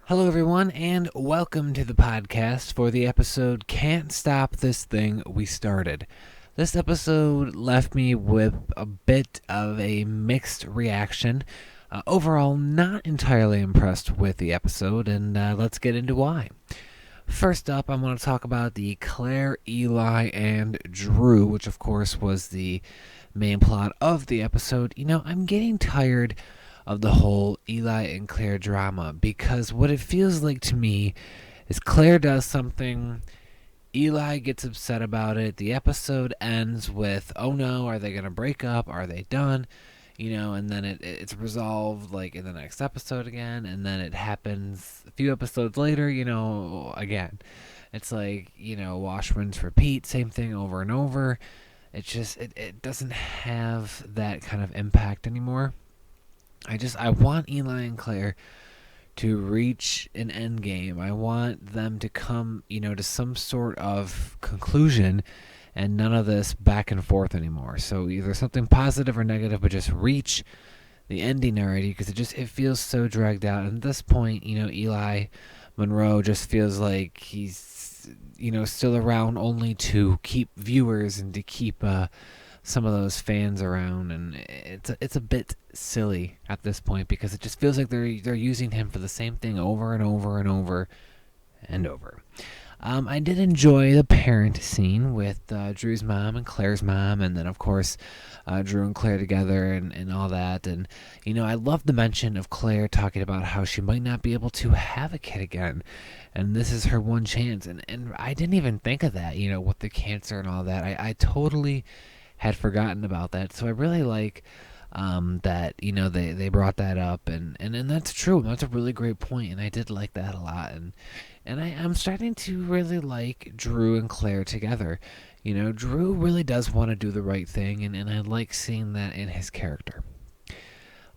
Hello, everyone, and welcome to the podcast for the episode Can't Stop This Thing We Started. This episode left me with a bit of a mixed reaction. Overall, not entirely impressed with the episode, and let's get into why. First up, I want to talk about the Claire, Eli, and Drew, which of course was the main plot of the episode. I'm getting tired of the whole Eli and Clare drama because what it feels like to me is Claire does something, Eli gets upset about it, the episode ends with, oh no, are they going to break up? Are they done? And then it's resolved like in the next episode again, and then it happens a few episodes later, again. It's like, wash, rinse, repeat, same thing over and over. It doesn't have that kind of impact anymore. I want Eli and Claire to reach an end game. I want them to come, to some sort of conclusion and none of this back and forth anymore. So either something positive or negative, but just reach the ending already because it feels so dragged out. And at this point, Eli Monroe just feels like he's, still around only to keep viewers and to keep some of those fans around, and it's a bit silly at this point because it just feels like they're using him for the same thing over and over and over and over. I did enjoy the parent scene with Drew's mom and Claire's mom, and then of course Drew and Claire together and all that. And I love the mention of Claire talking about how she might not be able to have a kid again, and this is her one chance. And I didn't even think of that, with the cancer and all that. I totally had forgotten about that. So I really like that, they brought that up, and that's true. That's a really great point, and I did like that a lot. And I'm starting to really like Drew and Claire together. Drew really does want to do the right thing, and I like seeing that in his character.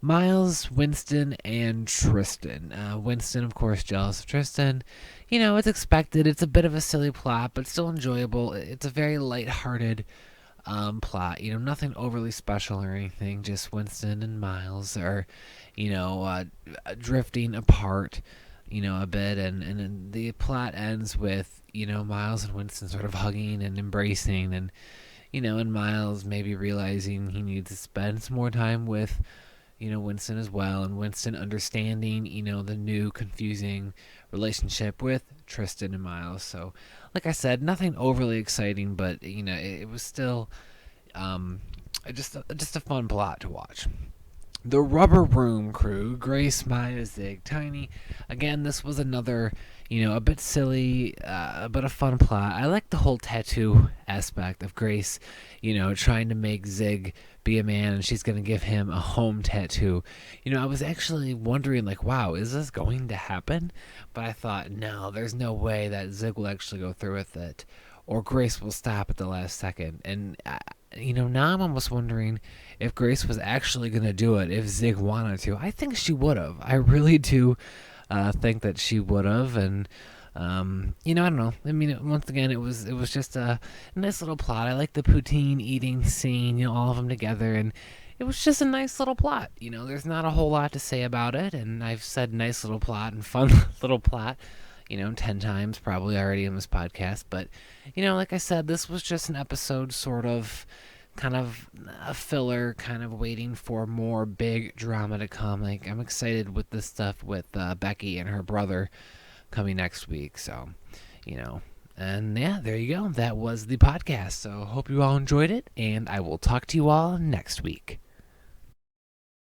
Miles, Winston, and Tristan. Winston, of course, jealous of Tristan. It's expected. It's a bit of a silly plot, but still enjoyable. It's a very lighthearted plot. Nothing overly special or anything. Just Winston and Miles are, drifting apart, a bit, and the plot ends with, Miles and Winston sort of hugging and embracing, and Miles maybe realizing he needs to spend some more time with, Winston as well, and Winston understanding, the new confusing relationship with Tristan and Miles. So, like I said, nothing overly exciting, but it was still just a fun plot to watch. The Rubber Room Crew, Grace, Maya, Zig, Tiny. Again, this was another, a bit silly, but a fun plot. I like the whole tattoo aspect of Grace, trying to make Zig be a man, and she's going to give him a home tattoo. I was actually wondering, like, wow, is this going to happen? But I thought, no, there's no way that Zig will actually go through with it, or Grace will stop at the last second. And now I'm almost wondering if Grace was actually going to do it, if Zig wanted to. I think she would have. I really do think that she would have. And, I don't know. I mean, once again, it was just a nice little plot. I like the poutine eating scene, all of them together. And it was just a nice little plot. There's not a whole lot to say about it. And I've said nice little plot and fun little plot 10 times probably already in this podcast. But, like I said, this was just an episode sort of kind of a filler, kind of waiting for more big drama to come. Like, I'm excited with this stuff with Becky and her brother coming next week. So, and yeah, there you go. That was the podcast. So hope you all enjoyed it, and I will talk to you all next week.